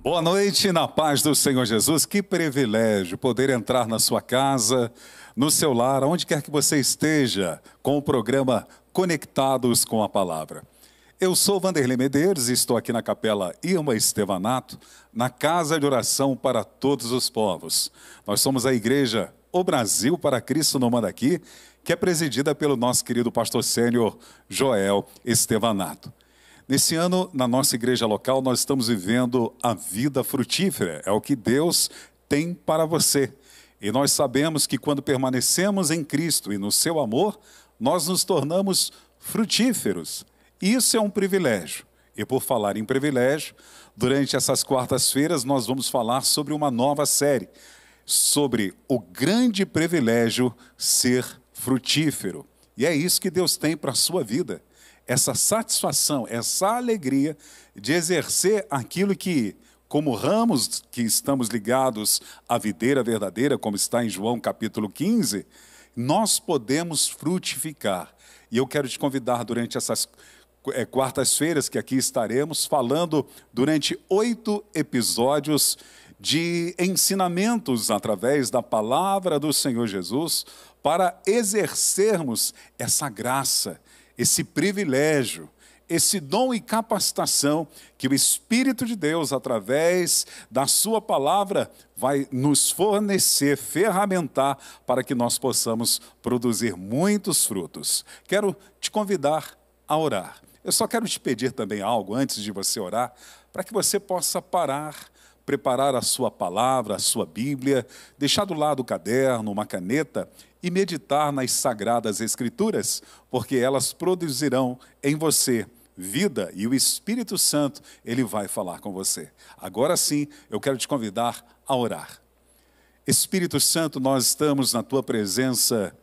Boa noite, na paz do Senhor Jesus. Que privilégio poder entrar na sua casa, no seu lar, onde quer que você esteja, com o programa Conectados com a Palavra. Eu sou Vanderlei Medeiros e estou aqui na Capela Irmã Estevanato, na Casa de Oração para Todos os Povos. Nós somos a Igreja O Brasil para Cristo Não Manda Aqui, que é presidida pelo nosso querido pastor sênior Joel Estevanato. Nesse ano, na nossa igreja local, nós estamos vivendo a vida frutífera. É o que Deus tem para você. E nós sabemos que quando permanecemos em Cristo e no seu amor, nós nos tornamos frutíferos. Isso é um privilégio. E por falar em privilégio, durante essas quartas-feiras nós vamos falar sobre uma nova série, sobre o grande privilégio ser frutífero. E é isso que Deus tem para a sua vida. Essa satisfação, essa alegria de exercer aquilo que, como ramos que estamos ligados à videira verdadeira, como está em João capítulo 15, nós podemos frutificar. E eu quero te convidar durante essas quartas-feiras que aqui estaremos falando durante 8 episódios de ensinamentos através da palavra do Senhor Jesus para exercermos essa graça, esse privilégio, esse dom e capacitação que o Espírito de Deus, através da sua palavra, vai nos fornecer, ferramentar para que nós possamos produzir muitos frutos. Quero te convidar a orar. Eu só quero te pedir também algo antes de você orar, para que você possa parar, preparar a sua palavra, a sua Bíblia, deixar do lado o caderno, uma caneta e meditar nas Sagradas Escrituras, porque elas produzirão em você vida e o Espírito Santo, ele vai falar com você. Agora sim, eu quero te convidar a orar. Espírito Santo, nós estamos na tua presença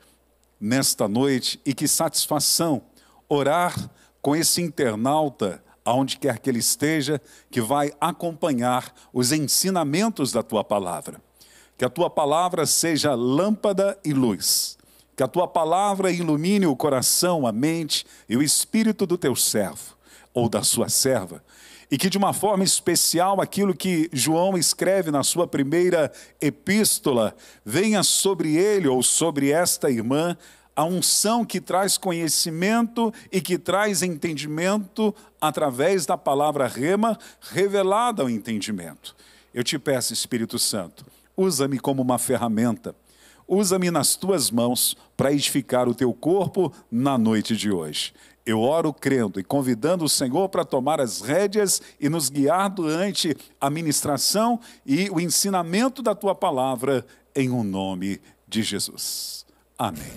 nesta noite e que satisfação orar com esse internauta, aonde quer que ele esteja, que vai acompanhar os ensinamentos da tua palavra. Que a tua palavra seja lâmpada e luz. Que a tua palavra ilumine o coração, a mente e o espírito do teu servo ou da sua serva. E que de uma forma especial aquilo que João escreve na sua primeira epístola venha sobre ele ou sobre esta irmã a unção que traz conhecimento e que traz entendimento através da palavra rema revelada ao entendimento. Eu te peço, Espírito Santo, usa-me como uma ferramenta, usa-me nas tuas mãos para edificar o teu corpo na noite de hoje. Eu oro crendo e convidando o Senhor para tomar as rédeas e nos guiar durante a ministração e o ensinamento da tua palavra em o nome de Jesus. Amém.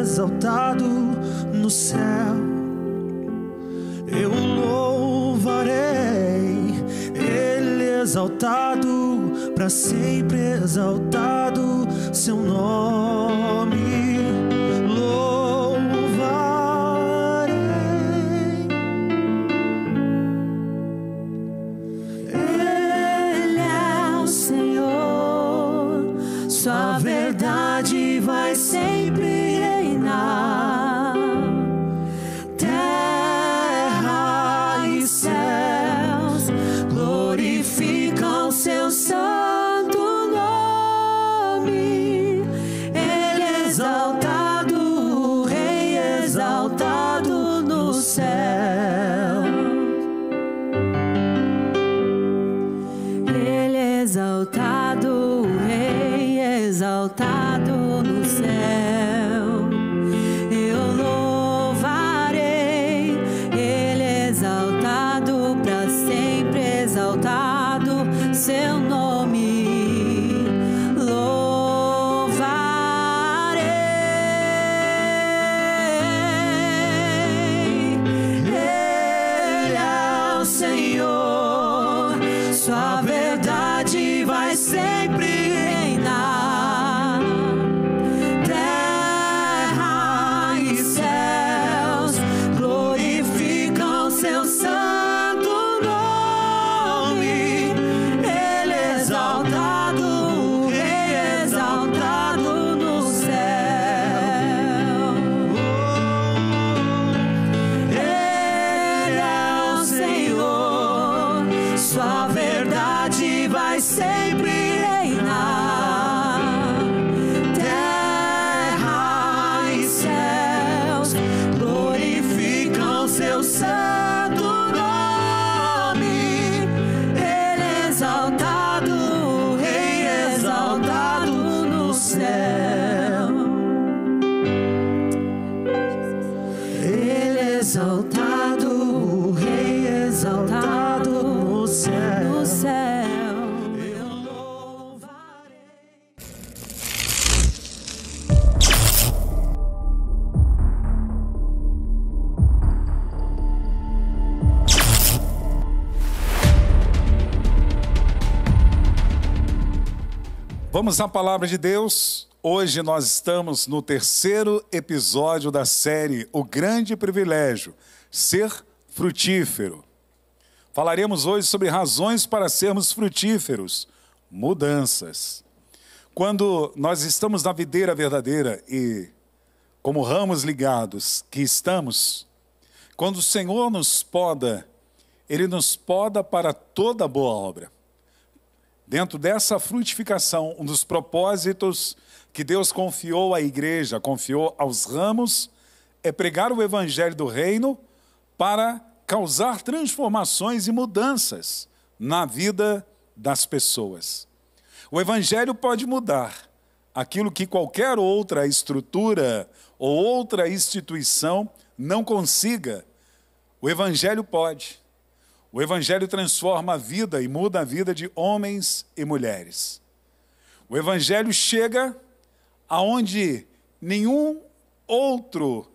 Exaltado no céu, eu louvarei, Ele exaltado, para sempre exaltado, seu nome louvarei. Ele é o Senhor, sua verdade vai sempre reinar. Terra e céus glorificam seu santo nome. Ele exaltado, o Rei exaltado no céu. Ele exaltado, o Rei exaltado no céu. Seu nome louvarei. sua verdade vai sempre reinar. Terra e céus glorificam seu santo nome. Ele é exaltado, o Rei é exaltado no céu. Ele é o Senhor, sua verdade vai sempre reinar. Terra e céus glorificam seu santo nome. Ele é exaltado, o Rei é exaltado no céu. Ele é exaltado, o Rei é exaltado no céu. No céu eu louvarei. Vamos à palavra de Deus. Hoje nós estamos no terceiro episódio da série O Grande Privilégio, Ser Frutífero. Falaremos hoje sobre razões para sermos frutíferos, mudanças. Quando nós estamos na videira verdadeira e como ramos ligados que estamos, quando o Senhor nos poda, Ele nos poda para toda boa obra. Dentro dessa frutificação, um dos propósitos que Deus confiou à igreja, confiou aos ramos, é pregar o evangelho do reino para causar transformações e mudanças na vida das pessoas. O evangelho pode mudar aquilo que qualquer outra estrutura ou outra instituição não consiga. O evangelho pode. O evangelho transforma a vida e muda a vida de homens e mulheres. O evangelho chega aonde nenhum outro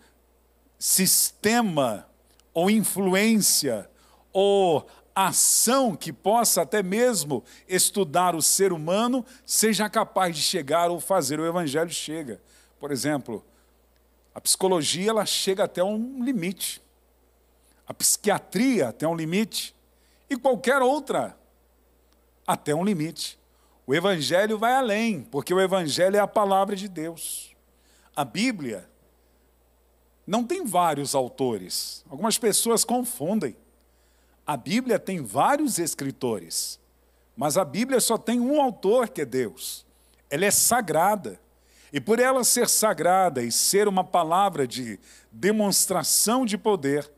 sistema ou influência ou ação que possa até mesmo estudar o ser humano seja capaz de chegar ou fazer. O evangelho chega. Por exemplo, a psicologia ela chega até um limite. A psiquiatria até um limite, e qualquer outra até um limite. O evangelho vai além, porque o evangelho é a palavra de Deus. A Bíblia não tem vários autores. Algumas pessoas confundem. A Bíblia tem vários escritores, mas a Bíblia só tem um autor, que é Deus. Ela é sagrada. E por ela ser sagrada e ser uma palavra de demonstração de poder,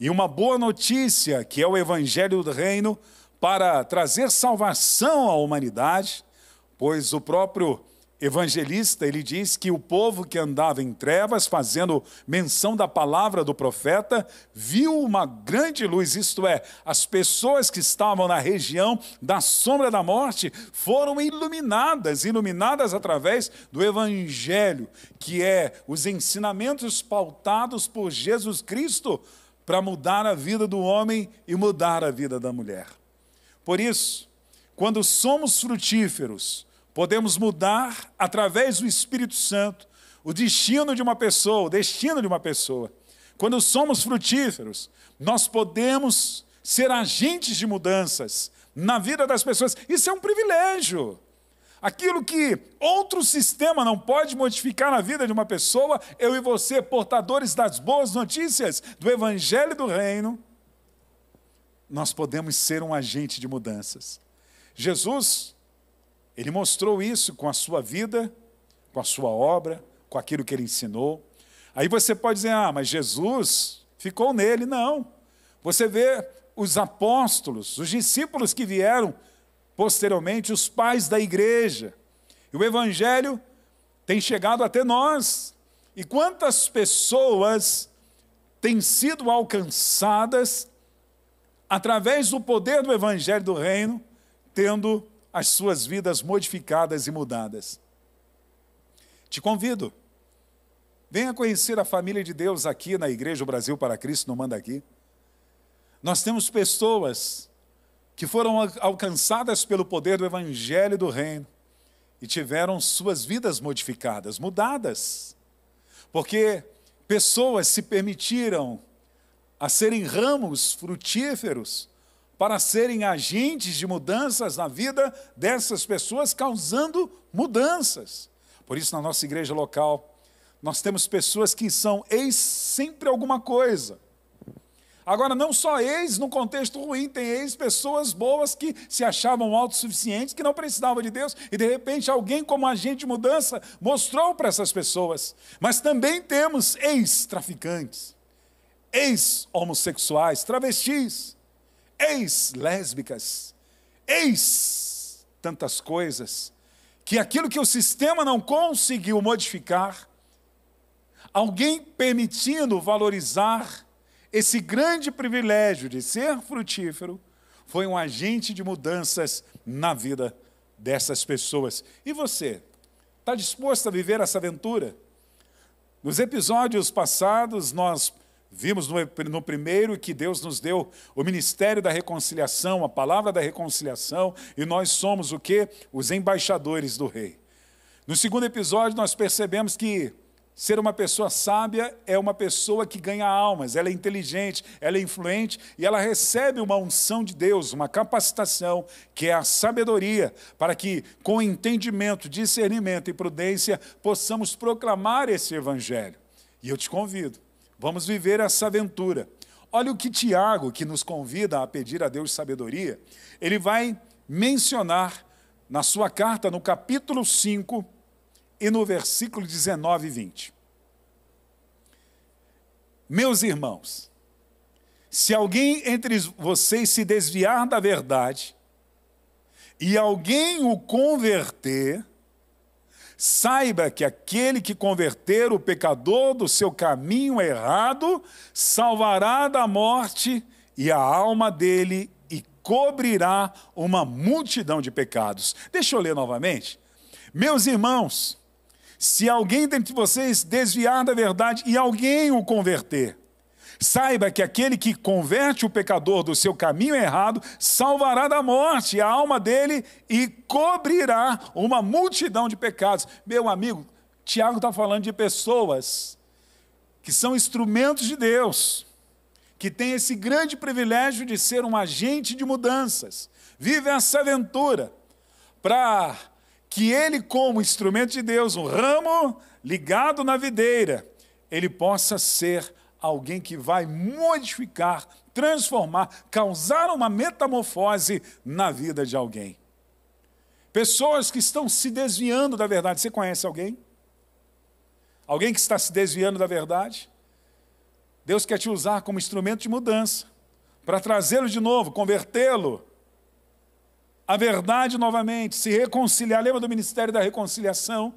e uma boa notícia, que é o Evangelho do Reino, para trazer salvação à humanidade, pois o próprio evangelista, ele diz que o povo que andava em trevas, fazendo menção da palavra do profeta, viu uma grande luz, isto é, as pessoas que estavam na região da sombra da morte foram iluminadas através do evangelho, que é os ensinamentos pautados por Jesus Cristo, para mudar a vida do homem e mudar a vida da mulher. Por isso, quando somos frutíferos, podemos mudar, através do Espírito Santo, o destino de uma pessoa, o destino de uma pessoa. Quando somos frutíferos, nós podemos ser agentes de mudanças na vida das pessoas. Isso é um privilégio. Aquilo que outro sistema não pode modificar na vida de uma pessoa, eu e você, portadores das boas notícias do Evangelho do Reino, nós podemos ser um agente de mudanças. Jesus, ele mostrou isso com a sua vida, com a sua obra, com aquilo que ele ensinou. Aí você pode dizer, mas Jesus ficou nele. Não. Você vê os apóstolos, os discípulos que vieram posteriormente, os pais da igreja. E o evangelho tem chegado até nós. E quantas pessoas têm sido alcançadas através do poder do evangelho do reino, tendo as suas vidas modificadas e mudadas. Te convido, venha conhecer a família de Deus aqui na Igreja Brasil para Cristo, no Mandaqui. Nós temos pessoas que foram alcançadas pelo poder do Evangelho do Reino e tiveram suas vidas modificadas, mudadas, porque pessoas se permitiram a serem ramos frutíferos para serem agentes de mudanças na vida dessas pessoas, causando mudanças. Por isso, na nossa igreja local, nós temos pessoas que são ex sempre alguma coisa. Agora, não só ex no contexto ruim, tem ex pessoas boas que se achavam autossuficientes, que não precisavam de Deus, e de repente alguém como agente de mudança mostrou para essas pessoas. Mas também temos ex-traficantes, ex-homossexuais, travestis, ex-lésbicas, ex-tantas coisas, que aquilo que o sistema não conseguiu modificar, alguém permitindo valorizar esse grande privilégio de ser frutífero, foi um agente de mudanças na vida dessas pessoas. E você, está disposto a viver essa aventura? Nos episódios passados, nós vimos no primeiro que Deus nos deu o ministério da reconciliação, a palavra da reconciliação, e nós somos o quê? Os embaixadores do rei. No segundo episódio, nós percebemos que ser uma pessoa sábia é uma pessoa que ganha almas, ela é inteligente, ela é influente e ela recebe uma unção de Deus, uma capacitação, que é a sabedoria, para que com entendimento, discernimento e prudência possamos proclamar esse evangelho. E eu te convido, vamos viver essa aventura. Olha o que Tiago, que nos convida a pedir a Deus sabedoria, ele vai mencionar na sua carta, no capítulo 5, e no versículo 19 e 20. Meus irmãos, se alguém entre vocês se desviar da verdade e alguém o converter, saiba que aquele que converter o pecador do seu caminho errado salvará da morte e a alma dele e cobrirá uma multidão de pecados. Deixa eu ler novamente. Meus irmãos, se alguém dentre vocês desviar da verdade e alguém o converter, saiba que aquele que converte o pecador do seu caminho errado salvará da morte a alma dele e cobrirá uma multidão de pecados. Meu amigo, Tiago está falando de pessoas que são instrumentos de Deus, que têm esse grande privilégio de ser um agente de mudanças. Vive essa aventura para que ele, como instrumento de Deus, um ramo ligado na videira, ele possa ser alguém que vai modificar, transformar, causar uma metamorfose na vida de alguém. Pessoas que estão se desviando da verdade. Você conhece alguém? Alguém que está se desviando da verdade? Deus quer te usar como instrumento de mudança, para trazê-lo de novo, convertê-lo a verdade novamente, se reconciliar. Lembra do ministério da reconciliação,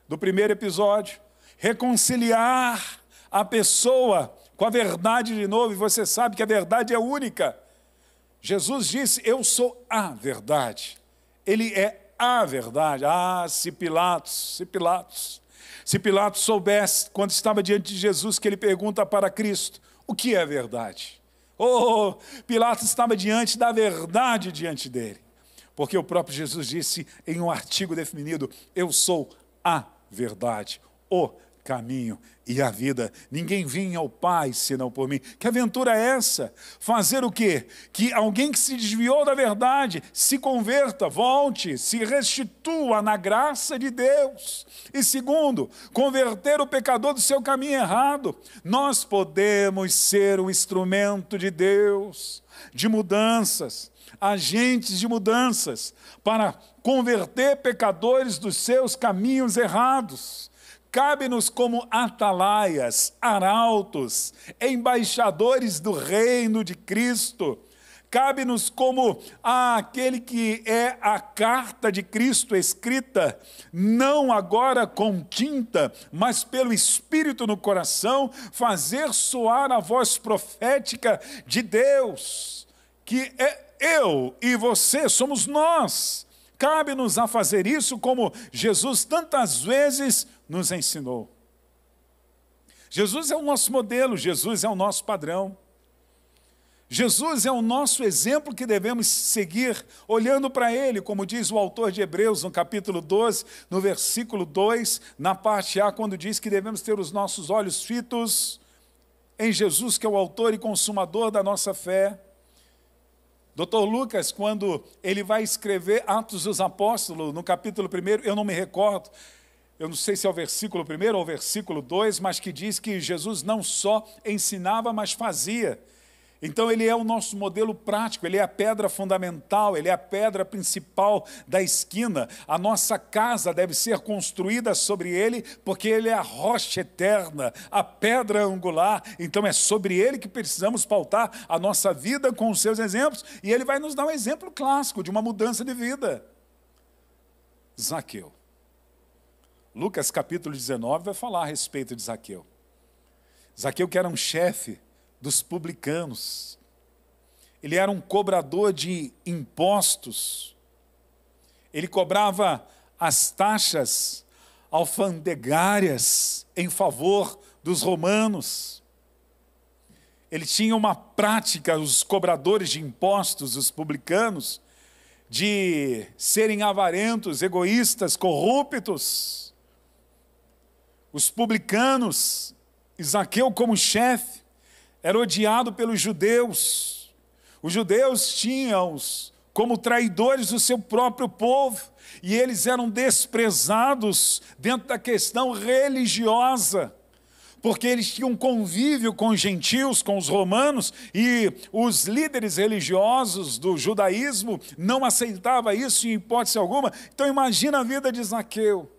do primeiro episódio? Reconciliar a pessoa com a verdade de novo, e você sabe que a verdade é única. Jesus disse, eu sou a verdade. Ele é a verdade. Ah, se Pilatos soubesse, quando estava diante de Jesus, que ele pergunta para Cristo, o que é verdade? Oh, Pilatos estava diante da verdade diante dele. Porque o próprio Jesus disse em um artigo definido, eu sou a verdade, o caminho e a vida. Ninguém vinha ao Pai senão por mim. Que aventura é essa? Fazer o quê? Que alguém que se desviou da verdade se converta, volte, se restitua na graça de Deus. E segundo, converter o pecador do seu caminho errado. Nós podemos ser um instrumento de Deus, de mudanças, agentes de mudanças, para converter pecadores dos seus caminhos errados. Cabe-nos como atalaias, arautos, embaixadores do reino de Cristo. Cabe-nos como aquele que é a carta de Cristo escrita, não agora com tinta, mas pelo Espírito no coração, fazer soar a voz profética de Deus, que é eu e você, somos nós. Cabe-nos a fazer isso como Jesus tantas vezes nos ensinou. Jesus é o nosso modelo, Jesus é o nosso padrão. Jesus é o nosso exemplo que devemos seguir, olhando para Ele, como diz o autor de Hebreus, no capítulo 12, no versículo 2, na parte A, quando diz que devemos ter os nossos olhos fitos em Jesus, que é o autor e consumador da nossa fé. Dr. Lucas, quando ele vai escrever Atos dos Apóstolos, no capítulo 1, eu não me recordo, eu não sei se é o versículo 1 ou o versículo 2, mas que diz que Jesus não só ensinava, mas fazia. Então ele é o nosso modelo prático, ele é a pedra fundamental, ele é a pedra principal da esquina. A nossa casa deve ser construída sobre ele, porque ele é a rocha eterna, a pedra angular. Então é sobre ele que precisamos pautar a nossa vida com os seus exemplos. E ele vai nos dar um exemplo clássico de uma mudança de vida. Zaqueu. Lucas capítulo 19 vai falar a respeito de Zaqueu. Zaqueu que era um chefe dos publicanos. Ele era um cobrador de impostos. Ele cobrava as taxas alfandegárias em favor dos romanos. Ele tinha uma prática, os cobradores de impostos, os publicanos, de serem avarentos, egoístas, corruptos. Os publicanos, Zaqueu como chefe, era odiado pelos judeus. Os judeus tinham-os como traidores do seu próprio povo, e eles eram desprezados dentro da questão religiosa, porque eles tinham convívio com os gentios, com os romanos, e os líderes religiosos do judaísmo não aceitavam isso em hipótese alguma. Então imagina a vida de Zaqueu.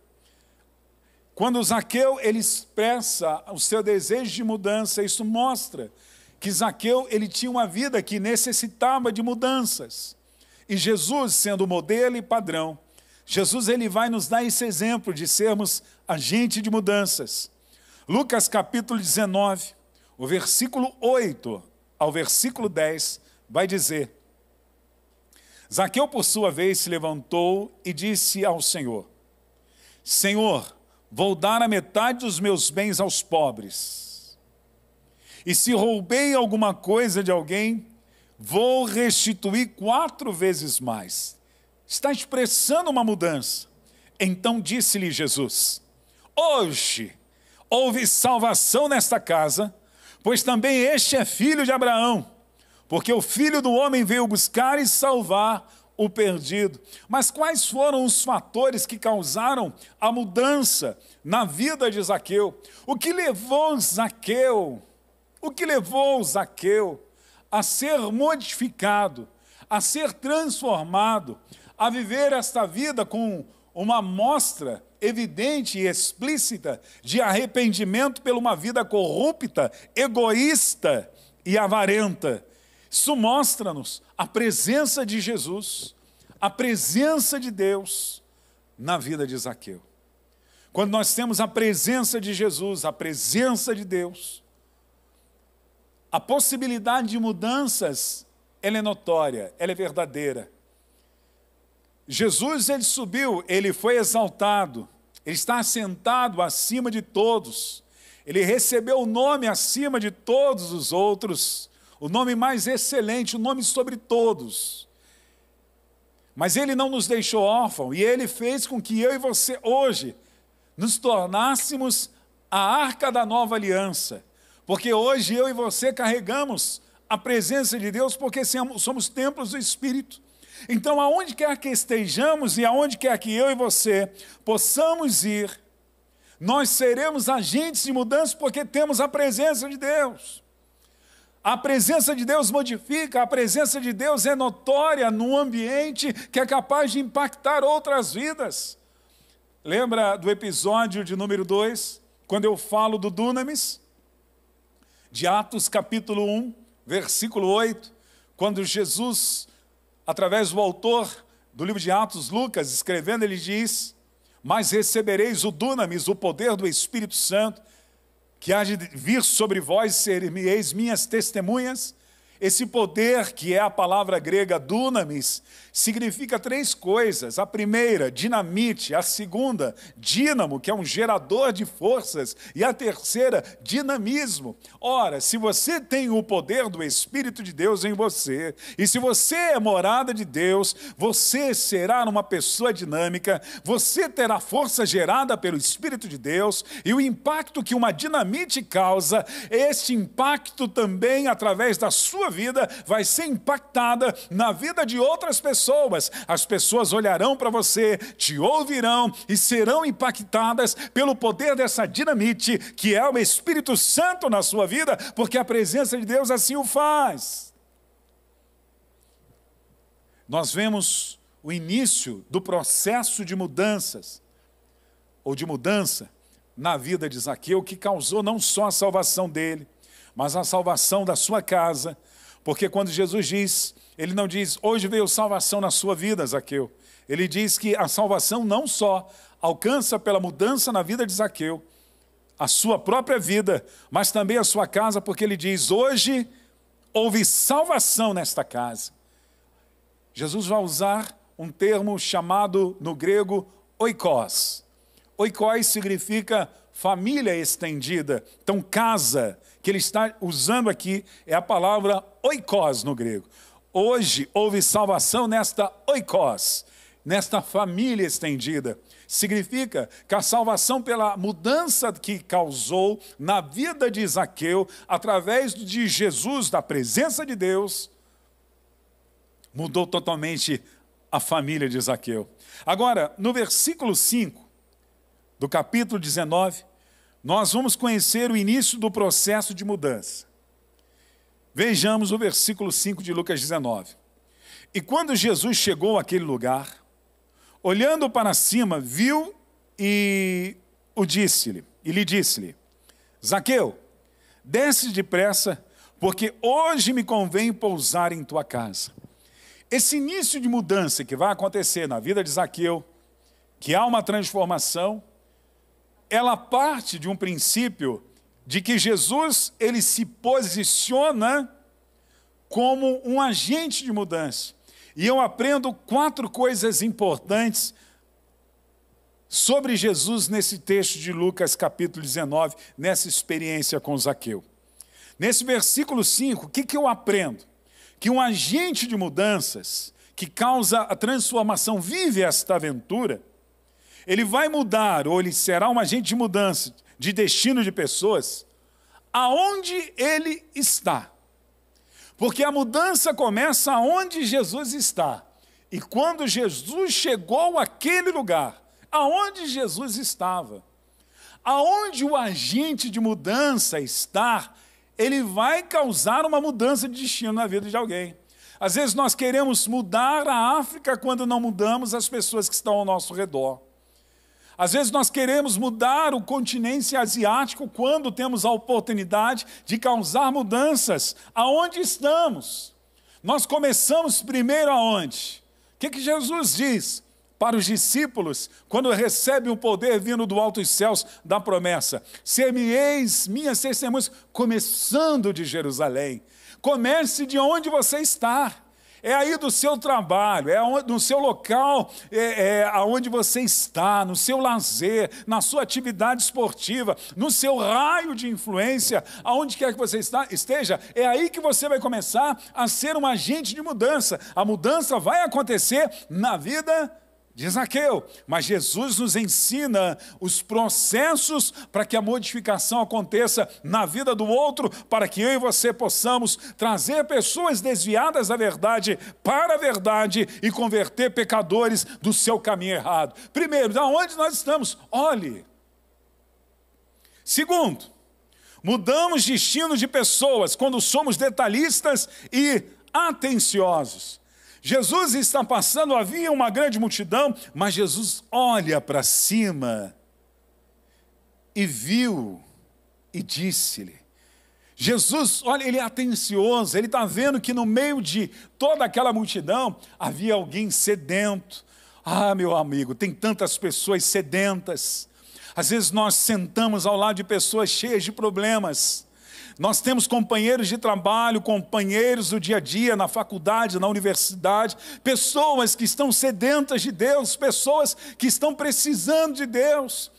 Quando Zaqueu ele expressa o seu desejo de mudança, isso mostra que Zaqueu ele tinha uma vida que necessitava de mudanças. E Jesus, sendo modelo e padrão, Jesus ele vai nos dar esse exemplo de sermos agente de mudanças. Lucas capítulo 19, o versículo 8 ao versículo 10, vai dizer: Zaqueu, por sua vez, se levantou e disse ao Senhor: Senhor, vou dar a metade dos meus bens aos pobres. E se roubei alguma coisa de alguém, vou restituir 4 vezes mais. Está expressando uma mudança. Então disse-lhe Jesus: hoje houve salvação nesta casa, pois também este é filho de Abraão, porque o Filho do Homem veio buscar e salvar o perdido. Mas quais foram os fatores que causaram a mudança na vida de Zaqueu? O que levou Zaqueu a ser modificado, a ser transformado, a viver esta vida com uma amostra evidente e explícita de arrependimento por uma vida corrupta, egoísta e avarenta? Isso mostra-nos a presença de Jesus, a presença de Deus na vida de Zaqueu. Quando nós temos a presença de Jesus, a presença de Deus, a possibilidade de mudanças, ela é notória, ela é verdadeira. Jesus, ele subiu, ele foi exaltado, ele está assentado acima de todos, ele recebeu o nome acima de todos os outros, o nome mais excelente, o nome sobre todos. Mas ele não nos deixou órfãos, e ele fez com que eu e você hoje nos tornássemos a arca da nova aliança, porque hoje eu e você carregamos a presença de Deus, porque somos templos do Espírito. Então aonde quer que estejamos e aonde quer que eu e você possamos ir, nós seremos agentes de mudança, porque temos a presença de Deus. A presença de Deus modifica, a presença de Deus é notória num ambiente que é capaz de impactar outras vidas. Lembra do episódio de número 2, quando eu falo do Dunamis? De Atos capítulo 1, versículo 8, quando Jesus, através do autor do livro de Atos, Lucas, escrevendo, ele diz: mas recebereis o Dunamis, o poder do Espírito Santo, que há de vir sobre vós, ser-me-eis minhas testemunhas. Esse poder, que é a palavra grega dunamis, significa 3 coisas. A primeira, dinamite. A segunda, dínamo, que é um gerador de forças. E a terceira, dinamismo. Ora, se você tem o poder do Espírito de Deus em você, e se você é morada de Deus, você será uma pessoa dinâmica, você terá força gerada pelo Espírito de Deus, e o impacto que uma dinamite causa, este impacto também, através da sua vida, vai ser impactada na vida de outras pessoas. As pessoas olharão para você, te ouvirão e serão impactadas pelo poder dessa dinamite, que é o Espírito Santo na sua vida, porque a presença de Deus assim o faz. Nós vemos o início do processo de mudanças, ou de mudança, na vida de Zaqueu, que causou não só a salvação dele, mas a salvação da sua casa. Porque quando Jesus diz, ele não diz, hoje veio salvação na sua vida, Zaqueu. Ele diz que a salvação não só alcança pela mudança na vida de Zaqueu, a sua própria vida, mas também a sua casa, porque ele diz, hoje houve salvação nesta casa. Jesus vai usar um termo chamado no grego oikos. Oikos significa família estendida. Então, casa, que ele está usando aqui, é a palavra oikos no grego. Hoje houve salvação nesta oikos, nesta família estendida. Significa que a salvação pela mudança que causou na vida de Zaqueu, através de Jesus, da presença de Deus, mudou totalmente a família de Zaqueu. Agora, no versículo 5 do capítulo 19, nós vamos conhecer o início do processo de mudança. Vejamos o versículo 5 de Lucas 19. E quando Jesus chegou àquele lugar, olhando para cima, viu e lhe disse-lhe, Zaqueu, desce depressa, porque hoje me convém pousar em tua casa. Esse início de mudança que vai acontecer na vida de Zaqueu, que há uma transformação, ela parte de um princípio de que Jesus, ele se posiciona como um agente de mudança. E eu aprendo 4 coisas importantes sobre Jesus nesse texto de Lucas capítulo 19, nessa experiência com Zaqueu. Nesse versículo 5, o que eu aprendo? Que um agente de mudanças, que causa a transformação, vive esta aventura, ele vai mudar, ou ele será um agente de mudança, de destino de pessoas, aonde ele está. Porque a mudança começa aonde Jesus está. E quando Jesus chegou àquele lugar, aonde Jesus estava, aonde o agente de mudança está, ele vai causar uma mudança de destino na vida de alguém. Às vezes nós queremos mudar a África quando não mudamos as pessoas que estão ao nosso redor. Às vezes nós queremos mudar o continente asiático quando temos a oportunidade de causar mudanças. Aonde estamos? Nós começamos primeiro aonde? O que Jesus diz para os discípulos quando recebem o poder vindo do alto dos céus da promessa? Ser-me-eis minhas testemunhas, começando de Jerusalém. Comece de onde você está. É aí do seu trabalho, é no seu local, aonde você está, no seu lazer, na sua atividade esportiva, no seu raio de influência, aonde quer que você esteja, é aí que você vai começar a ser um agente de mudança. A mudança vai acontecer na vida de Zaqueu, mas Jesus nos ensina os processos para que a modificação aconteça na vida do outro, para que eu e você possamos trazer pessoas desviadas da verdade para a verdade e converter pecadores do seu caminho errado. Primeiro, de onde nós estamos? Olhe. Segundo, mudamos destino de pessoas quando somos detalhistas e atenciosos. Jesus está passando, havia uma grande multidão, mas Jesus olha para cima e viu e disse-lhe. Jesus, olha, ele é atencioso, ele está vendo que no meio de toda aquela multidão havia alguém sedento. Ah, meu amigo, tem tantas pessoas sedentas. Às vezes nós sentamos ao lado de pessoas cheias de problemas. Nós temos companheiros de trabalho, companheiros do dia a dia, na faculdade, na universidade, pessoas que estão sedentas de Deus, pessoas que estão precisando de Deus.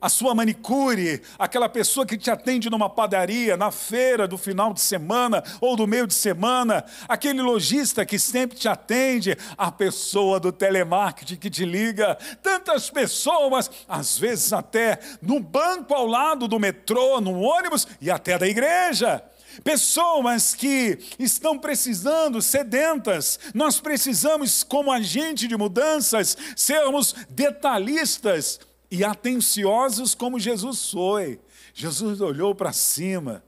A sua manicure, aquela pessoa que te atende numa padaria, na feira do final de semana ou do meio de semana, aquele lojista que sempre te atende, a pessoa do telemarketing que te liga, tantas pessoas, às vezes até no banco ao lado do metrô, no ônibus e até da igreja. Pessoas que estão precisando, sedentas. Nós precisamos, como agente de mudanças, sermos detalhistas e atenciosos como Jesus foi. Jesus olhou para cima.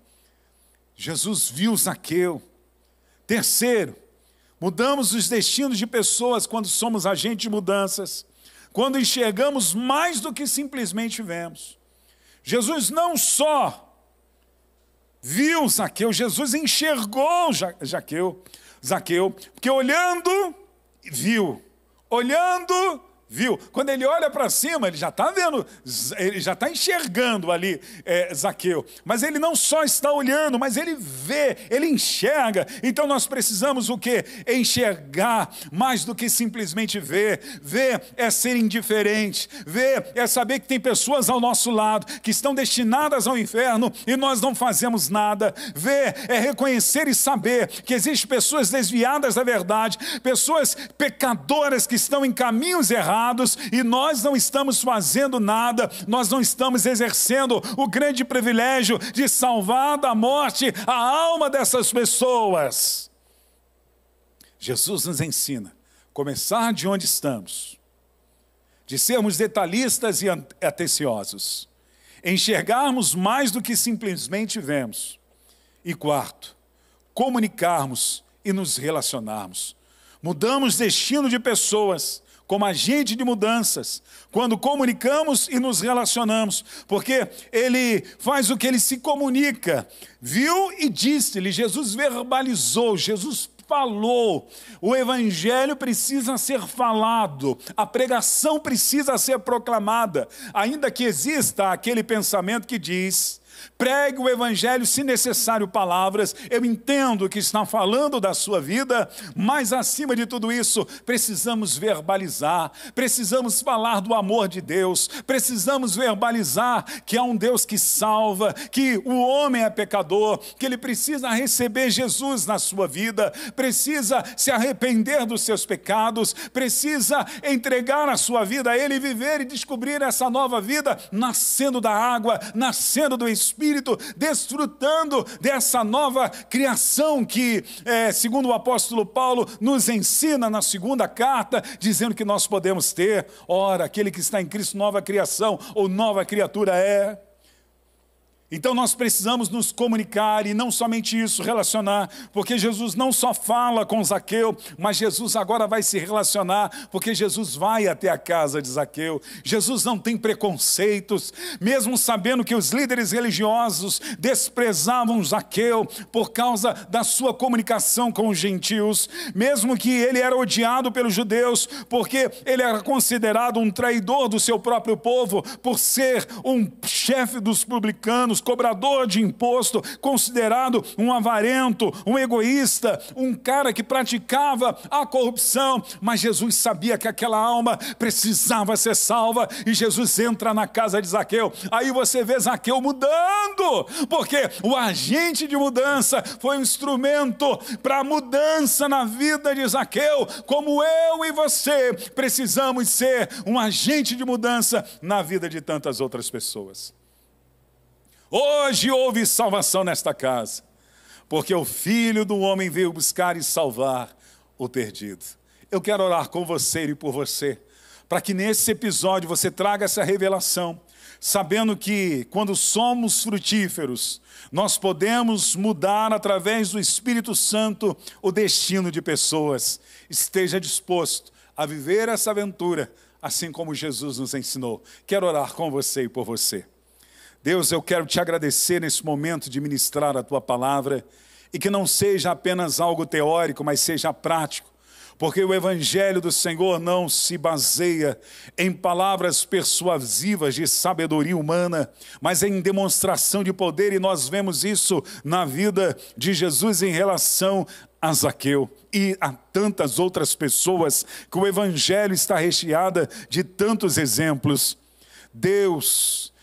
Jesus viu Zaqueu. Terceiro, mudamos os destinos de pessoas quando somos agentes de mudanças. Quando enxergamos mais do que simplesmente vemos. Jesus não só viu Zaqueu, Jesus enxergou Zaqueu, porque olhando, viu. Olhando, viu? Quando ele olha para cima, ele já está vendo, ele já está enxergando ali Zaqueu. Mas ele não só está olhando, mas ele vê, ele enxerga. Então nós precisamos o quê? Enxergar mais do que simplesmente ver. Ver é ser indiferente. Ver é saber que tem pessoas ao nosso lado que estão destinadas ao inferno e nós não fazemos nada. Ver é reconhecer e saber que existem pessoas desviadas da verdade, pessoas pecadoras que estão em caminhos errados, e nós não estamos fazendo nada, nós não estamos exercendo o grande privilégio de salvar da morte a alma dessas pessoas. Jesus nos ensina a começar de onde estamos, de sermos detalhistas e atenciosos, enxergarmos mais do que simplesmente vemos. E quarto, comunicarmos e nos relacionarmos. Mudamos destino de pessoas como agente de mudanças, quando comunicamos e nos relacionamos, porque ele faz o que ele se comunica. Viu e disse-lhe, Jesus verbalizou, Jesus falou. O evangelho precisa ser falado, a pregação precisa ser proclamada, ainda que exista aquele pensamento que diz: pregue o evangelho, se necessário palavras. Eu entendo que está falando da sua vida, mas acima de tudo isso, precisamos verbalizar, precisamos falar do amor de Deus, precisamos verbalizar que há um Deus que salva, que o homem é pecador, que ele precisa receber Jesus na sua vida, precisa se arrepender dos seus pecados, precisa entregar a sua vida a ele, viver e descobrir essa nova vida, nascendo da água, nascendo do Espírito, desfrutando dessa nova criação que, segundo o apóstolo Paulo, nos ensina na segunda carta, dizendo que nós podemos ter. Ora, aquele que está em Cristo, nova criação ou nova criatura é. Então nós precisamos nos comunicar e não somente isso, relacionar, porque Jesus não só fala com Zaqueu, mas Jesus agora vai se relacionar, porque Jesus vai até a casa de Zaqueu. Jesus não tem preconceitos, mesmo sabendo que os líderes religiosos desprezavam Zaqueu por causa da sua comunicação com os gentios, mesmo que ele era odiado pelos judeus, porque ele era considerado um traidor do seu próprio povo, por ser um chefe dos publicanos, cobrador de imposto, considerado um avarento, um egoísta, um cara que praticava a corrupção. Mas Jesus sabia que aquela alma precisava ser salva e Jesus entra na casa de Zaqueu. Aí você vê Zaqueu mudando, porque o agente de mudança foi um instrumento para a mudança na vida de Zaqueu, como eu e você precisamos ser um agente de mudança na vida de tantas outras pessoas. Hoje houve salvação nesta casa, porque o Filho do Homem veio buscar e salvar o perdido. Eu quero orar com você e por você, para que nesse episódio você traga essa revelação, sabendo que quando somos frutíferos, nós podemos mudar através do Espírito Santo o destino de pessoas. Esteja disposto a viver essa aventura, assim como Jesus nos ensinou. Quero orar com você e por você. Deus, eu quero te agradecer nesse momento de ministrar a Tua palavra e que não seja apenas algo teórico, mas seja prático. Porque o Evangelho do Senhor não se baseia em palavras persuasivas de sabedoria humana, mas em demonstração de poder, e nós vemos isso na vida de Jesus em relação a Zaqueu e a tantas outras pessoas, que o Evangelho está recheado de tantos exemplos. Deus,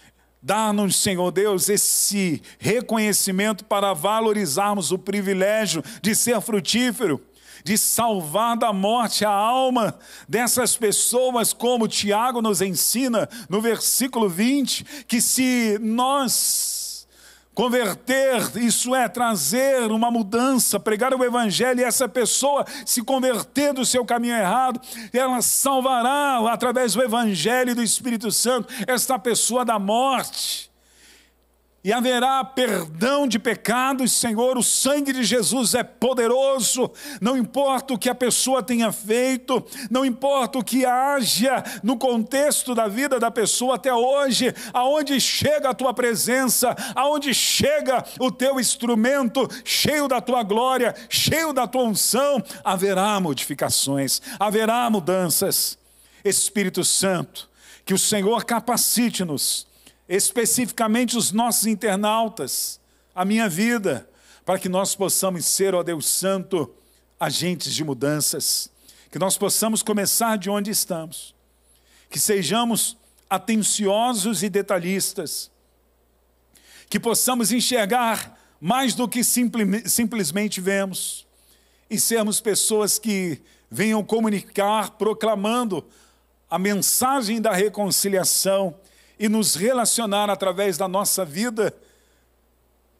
dá-nos, Senhor Deus, esse reconhecimento para valorizarmos o privilégio de ser frutífero, de salvar da morte a alma dessas pessoas, como Tiago nos ensina no versículo 20, que se nós converter, isso é, trazer uma mudança, pregar o Evangelho, e essa pessoa se converter do seu caminho errado, ela salvará, através do Evangelho e do Espírito Santo, esta pessoa da morte. E haverá perdão de pecados, Senhor. O sangue de Jesus é poderoso. Não importa o que a pessoa tenha feito, não importa o que haja no contexto da vida da pessoa até hoje, aonde chega a tua presença, aonde chega o teu instrumento, cheio da tua glória, cheio da tua unção, haverá modificações, haverá mudanças. Espírito Santo, que o Senhor capacite-nos, especificamente os nossos internautas, a minha vida, para que nós possamos ser, ó Deus Santo, agentes de mudanças, que nós possamos começar de onde estamos, que sejamos atenciosos e detalhistas, que possamos enxergar mais do que simplesmente vemos, e sermos pessoas que venham comunicar, proclamando a mensagem da reconciliação, e nos relacionar através da nossa vida,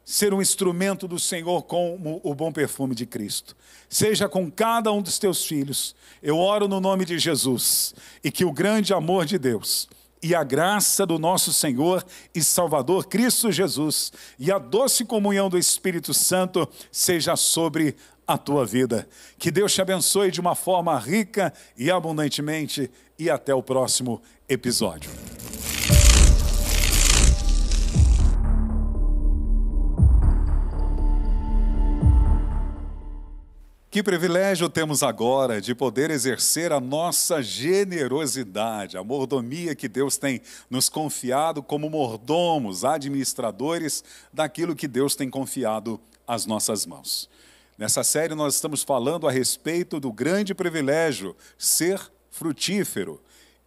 ser um instrumento do Senhor como o bom perfume de Cristo. Seja com cada um dos teus filhos. Eu oro no nome de Jesus, e que o grande amor de Deus, e a graça do nosso Senhor e Salvador Cristo Jesus, e a doce comunhão do Espírito Santo seja sobre a tua vida. Que Deus te abençoe de uma forma rica e abundantemente, e até o próximo episódio. Que privilégio temos agora de poder exercer a nossa generosidade, a mordomia que Deus tem nos confiado como mordomos, administradores daquilo que Deus tem confiado às nossas mãos. Nessa série nós estamos falando a respeito do grande privilégio, ser frutífero.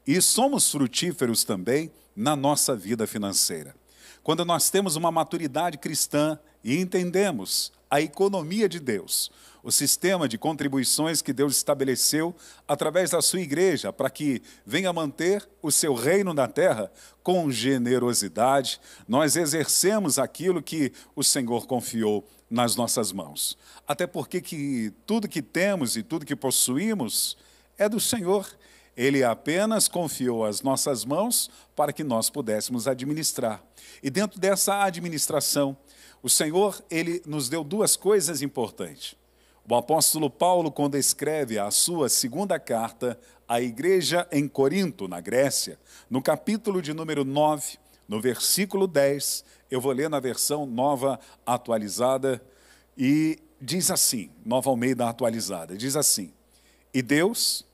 E somos frutíferos também na nossa vida financeira. Quando nós temos uma maturidade cristã e entendemos a economia de Deus, o sistema de contribuições que Deus estabeleceu através da sua igreja para que venha manter o seu reino na terra com generosidade, nós exercemos aquilo que o Senhor confiou nas nossas mãos. Até porque tudo que temos e tudo que possuímos é do Senhor. Ele apenas confiou às nossas mãos para que nós pudéssemos administrar. E dentro dessa administração, o Senhor, Ele nos deu duas coisas importantes. O apóstolo Paulo, quando escreve a sua segunda carta à igreja em Corinto, na Grécia, no capítulo de número 9, no versículo 10, eu vou ler na versão Nova Atualizada, e diz assim, Nova Almeida Atualizada, diz assim: e Deus,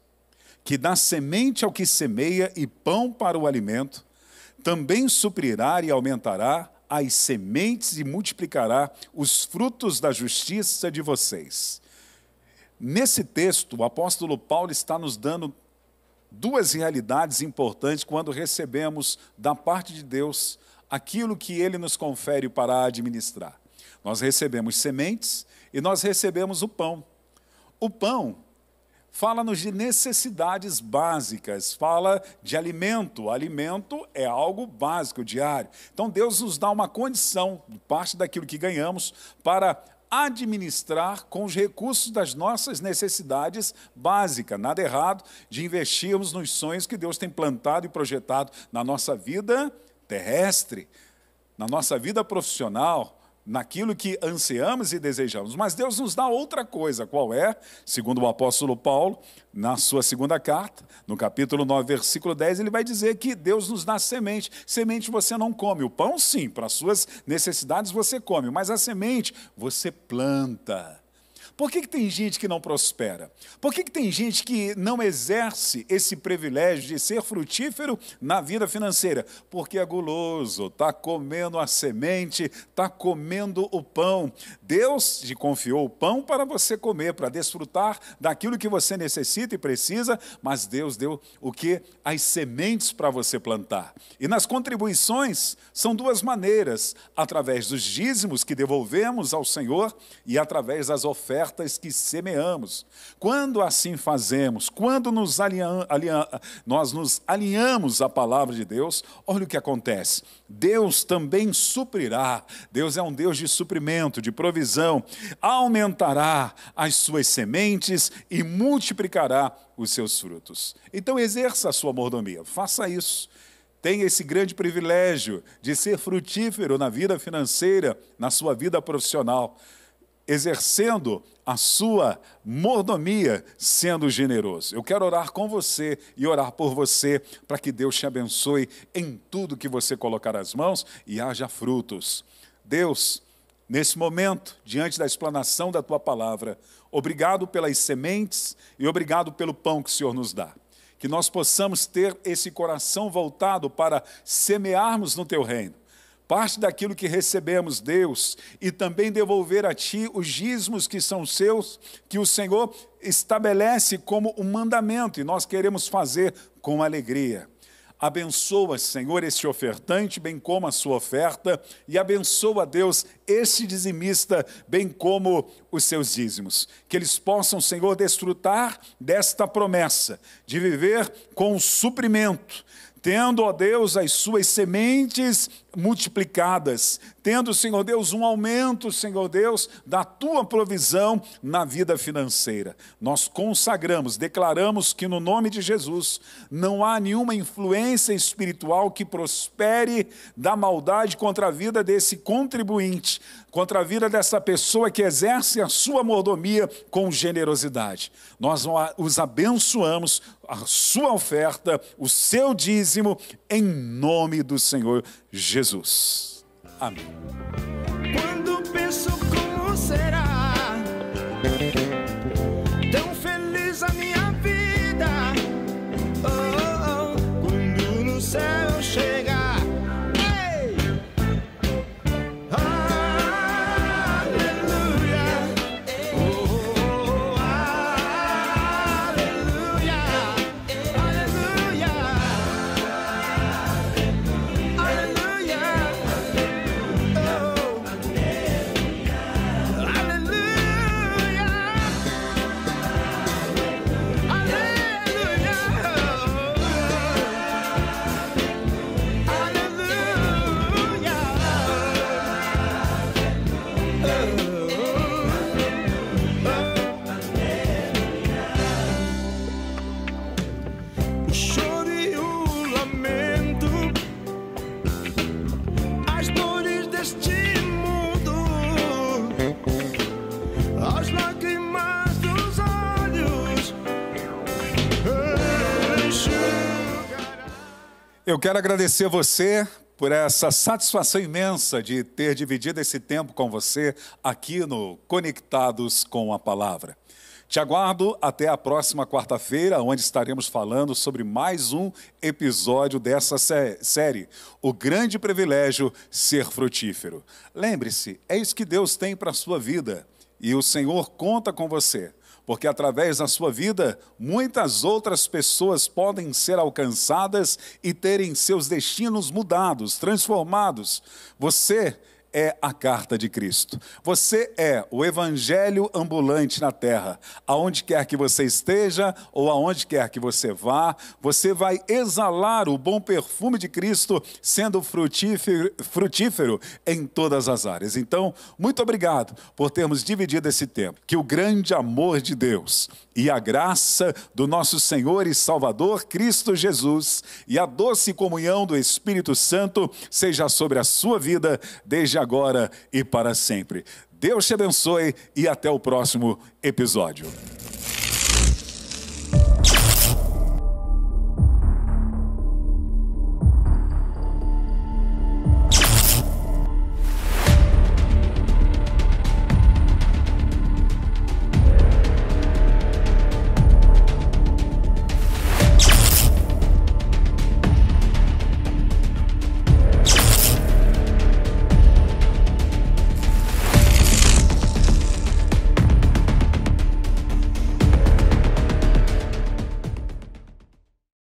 que dá semente ao que semeia e pão para o alimento, também suprirá e aumentará as sementes e multiplicará os frutos da justiça de vocês. Nesse texto, o apóstolo Paulo está nos dando duas realidades importantes quando recebemos da parte de Deus aquilo que Ele nos confere para administrar. Nós recebemos sementes e nós recebemos o pão. O pão fala-nos de necessidades básicas, fala de alimento. Alimento é algo básico, diário. Então Deus nos dá uma condição, parte daquilo que ganhamos, para administrar com os recursos das nossas necessidades básicas. Nada errado de investirmos nos sonhos que Deus tem plantado e projetado na nossa vida terrestre, na nossa vida profissional, naquilo que ansiamos e desejamos. Mas Deus nos dá outra coisa, qual é? Segundo o apóstolo Paulo, na sua segunda carta, no capítulo 9, versículo 10, ele vai dizer que Deus nos dá semente. Semente você não come. O pão, sim, para as suas necessidades você come, mas a semente você planta. Por que tem gente que não prospera? Por que tem gente que não exerce esse privilégio de ser frutífero na vida financeira? Porque é guloso, está comendo a semente, está comendo o pão. Deus te confiou o pão para você comer, para desfrutar daquilo que você necessita e precisa, mas Deus deu o quê? As sementes para você plantar. E nas contribuições são duas maneiras, através dos dízimos que devolvemos ao Senhor e através das ofertas que semeamos. Quando assim fazemos, quando nós nos alinhamos à palavra de Deus, olha o que acontece. Deus também suprirá. Deus é um Deus de suprimento, de provisão. Aumentará as suas sementes e multiplicará os seus frutos. Então exerça a sua mordomia, faça isso. Tenha esse grande privilégio de ser frutífero na vida financeira, na sua vida profissional, exercendo a sua mordomia, sendo generoso. Eu quero orar com você e orar por você, para que Deus te abençoe em tudo que você colocar as mãos e haja frutos. Deus, nesse momento, diante da explanação da Tua palavra, obrigado pelas sementes e obrigado pelo pão que o Senhor nos dá. Que nós possamos ter esse coração voltado para semearmos no Teu reino. Parte daquilo que recebemos, Deus, e também devolver a Ti os dízimos que são seus, que o Senhor estabelece como um mandamento, e nós queremos fazer com alegria. Abençoa, Senhor, este ofertante, bem como a sua oferta, e abençoa, Deus, este dizimista, bem como os seus dízimos. Que eles possam, Senhor, desfrutar desta promessa, de viver com suprimento, tendo, ó Deus, as suas sementes multiplicadas, tendo, Senhor Deus, um aumento, Senhor Deus, da Tua provisão na vida financeira. Nós consagramos, declaramos que no nome de Jesus não há nenhuma influência espiritual que prospere da maldade contra a vida desse contribuinte, contra a vida dessa pessoa que exerce a sua mordomia com generosidade. Nós os abençoamos, a sua oferta, o seu dízimo, em nome do Senhor Jesus. Amém. Quando penso como será tão feliz a minha vida, oh, oh, quando no céu chegar, hey! Aleluia, oh, aleluia, aleluia, aleluia. O choro e o lamento, as dores deste mundo, as lágrimas dos olhos enxugará. Eu quero agradecer você por essa satisfação imensa de ter dividido esse tempo com você aqui no Conectados com a Palavra. Te aguardo até a próxima quarta-feira, onde estaremos falando sobre mais um episódio dessa série, O Grande Privilégio Ser Frutífero. Lembre-se, é isso que Deus tem para a sua vida, e o Senhor conta com você, porque através da sua vida, muitas outras pessoas podem ser alcançadas e terem seus destinos mudados, transformados. Você é a carta de Cristo. Você é o evangelho ambulante na terra. Aonde quer que você esteja ou aonde quer que você vá, você vai exalar o bom perfume de Cristo, sendo frutífero em todas as áreas. Então, muito obrigado por termos dividido esse tempo. Que o grande amor de Deus e a graça do nosso Senhor e Salvador Cristo Jesus e a doce comunhão do Espírito Santo seja sobre a sua vida desde agora e para sempre. Deus te abençoe e até o próximo episódio.